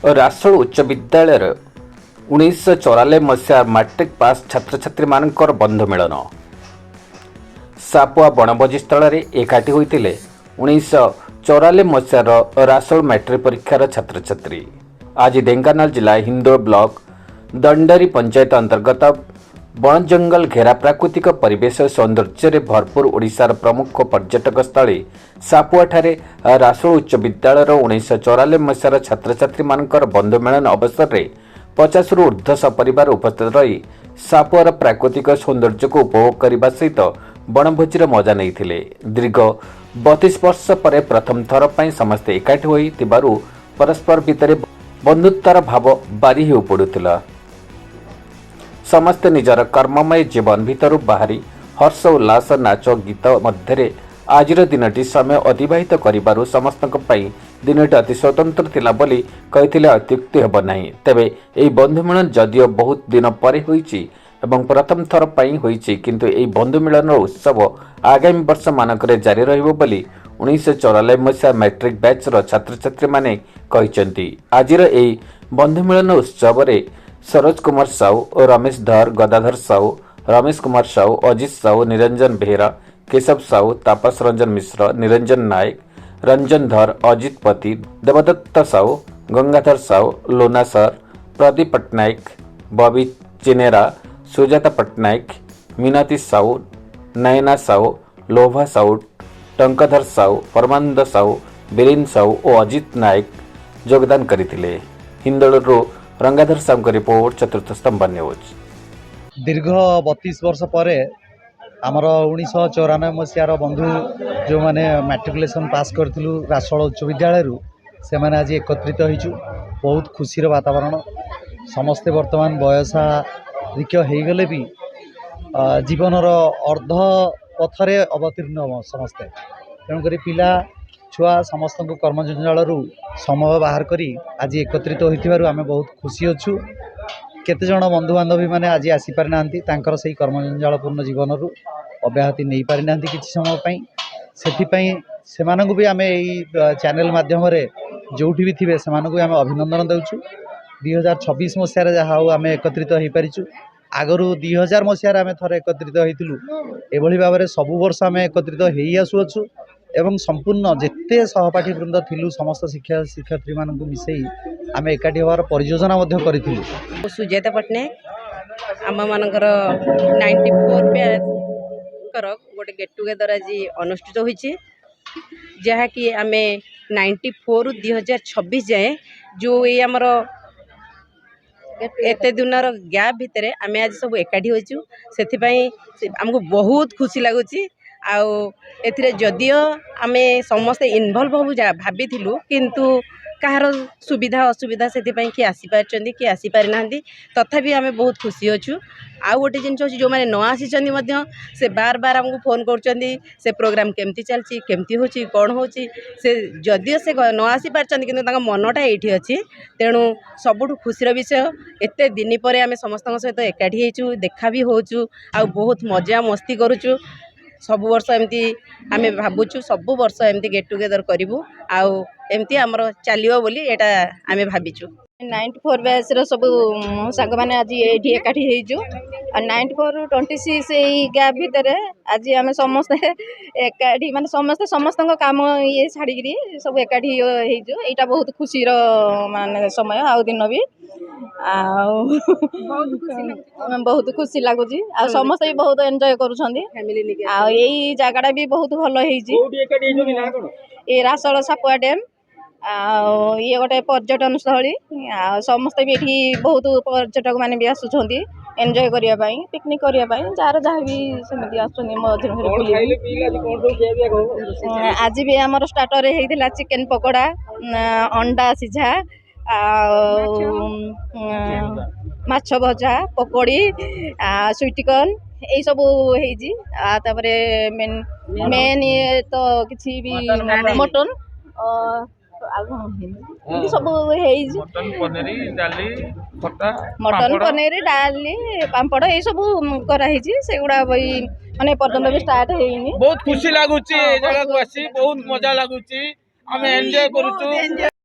रासोल उच्च विद्यालय 1994 मसीहा मैट्रिक पास छात्र छात्री मानकर बंधु मिलन सापुआ बनभोजी स्थल में एकाठी होते 1994 मसीहार रासोल मैट्रिक परीक्षार छात्र छात्री आज ढेंकानाल जिला हिंदोल ब्लॉक दंडरी पंचायत अंतर्गत बण जंगल घेरा प्राकृतिक परिवेश सौंदर्य भरपूर ओडिशार प्रमुख पर्यटक स्थली सापुआ ठारे रासोल उच्च विद्यालय 1994 मसीहार छात्र छात्री मानकर बंधु मिलन अवसर में 50 रु ऊर्ध्व सपरिवार उपस्थित रही सापुआर प्राकृतिक सौंदर्य को उपभोग करने सहित बनभोजीर मजा नहीं दीर्घ 32 वर्ष पर प्रथम थर पर समस्ते एकाठी होई परस्पर भितर बंधुत्वर भाव बारी हो पड़ुला। समस्ते निजर कर्ममय जीवन भितर बाहरी हर्ष उल्लास नाच गीत मध्य आजिर दिनटी समय अतिबाहित करिबारु समस्तक पई दिनटी अति स्वतंत्र थिला बोली कहिथिले अत्युक्ति हेब नाही। तेबे एई बंधु मिलन जदियो बहुत दिन परे होईची एवं प्रथम थर पई होईची किंतु एई बंधु मिलन उत्सव आगामी वर्ष मानकरे जारी रहिबो बोली 1994 मसीहा मैट्रिक बैच रो छात्र छात्री माने कहिसंती। आजिर एई बंधु मिलन उत्सव रे सरोज कुमार साहू, रमेश धर, गदाधर साहू, रमेश कुमार साहू, अजित साहू, निरंजन बेहेरा, केशव साहू, तापस रंजन मिश्र, निरंजन नायक, रंजन धर, अजित पति, देवदत्त साहू, गंगाधर साहू, लोना सर, प्रदीप पट्टनायक, बबी चिनेरा, सुजाता पट्टनायक, मीनाती साहू, नयना साहू, लोभा साहू, टंकाधर साहू, परमानंद साहू, बीरेन साहू और अजित नायक योगदान करथिले। हिंदोलरू रंगाधर साहू रिपोर्ट, चतुर्थ स्तंभ न्यूज। दीर्घ 32 वर्ष पर आमर 1994 मसीहार बंधु जो मैंने मैट्रिकुलेसन पास करूँ रासोल उच्च विद्यालय से मैंने आज एकत्रित होइछु। बहुत खुशी वातावरण समस्ते वर्तमान बयसाधिक हो गले भी जीवनर अर्ध पथरे अवतीर्ण समस्ते तेणुक पिला छुआ समस्त कर्मजंजाल समय बाहर करी आज एकत्रित होइथिबारु आमे बहुत खुशी अच्छु। केते जण बंधु बांधवी माने आज आसीपारि नांती तांकर सही कर्मजंजालपूर्ण जीवन अब्याहति नहीं पारि नांती किछि समय पई सेथिपई सेमानकु भी आमे एई चैनल माध्यम रे जोठी भी थिबे सेमानकु आमे अभिनंदन देउछु। 2026 मसीहार जहा आमे एकत्रित होई पारिछु। आगरू 2000 मसीहार आमे थरे एकत्रित होइथिलु। एभली भाबरे सबु वर्ष आमे एकत्रित हेई आसुअछु एवं संपूर्ण जेते सहपाठी वृंद थिलु समस्त शिक्षक शिक्षयित्री मानकु मिसई आमे एकाठी होवार परियोजना मध्ये करिथिलु। सुजाता पट्टनायक आम मानकर 94 बैच कर गोटे गेट टुगेदर आज अनुष्ठित होइछि जहाँकि आमे 94 रु 2026 जाए जो ये आमर एते दिनर गैप भितर आमे आज सब एकाठी होइछु। सेथिपई हमको बहुत खुशी लागुछि। आउ एथिरे जदियो आमे समस्ते इनवॉल्व होबु भाबी थिलु किंतु कहार सुविधा असुविधा से किए आसीपार किए आसीपारि ना तथापि आमे बहुत खुशी अच्छु। आउ गोटे जिन जो मैंने न आसी से बार बार आमको फोन कर प्रोग्राम केमती चलती केमती होची कौन होची से जदियो से न आसी पारछन्ती किंतु मनटा ये अच्छी तेणु सबुठु खुशीर विषय एते दिन पर आमे समस्त सहित एकाठी होइछु देखा भी होचु आ बहुत मजा मस्ती करूचु। सब वर्ष एमती आमे भाबुछु सब वर्ष एमती गेट टुगेदर करिवु आउ एमती हमर चलियो बोली एटा आमे भाबिछु। 94 बैच रो सब संग माने आज एठी एकाठी हेइजु 94 रु 26 एई गैप भितर आज आमे समस्त एकाठी माने समस्त काम ये छाड़ी गिरी सब एकाठी हेइजु। एटा बहुत खुशी रो माने समय आउ दिन भी बहुत खुशी लागुची आ समस्त भी बहुत एंजॉय करूछंदी फैमिली आ एई जागाडा भी बहुत भलो हेइजी। ए रासोल सापुआ डैम ये गोटे पर्यटन स्थली समस्ते भी एठी बहुत पर्यटक माने भी आसुछंती एंजॉय करिया पई पिकनिक करिया पई जार जहा भी समिति आसुनी मधुर आज भी हमर स्टार्टर हेइथिला चिकन पकोड़ा अंडा सिझा माछ भजा पकोड़ी स्वीट कॉर्न यही सब हेइजी तापरे मेन ये तो किछि भी मटन सब मटन पनीर डाली पापड़ ये सब कराई सेगुड़ा माने पर्यटन भी स्टार्ट हेइनी। बहुत खुशी लागुची जगह को आसी बहुत मजा लागुची आमे एन्जॉय करूछु।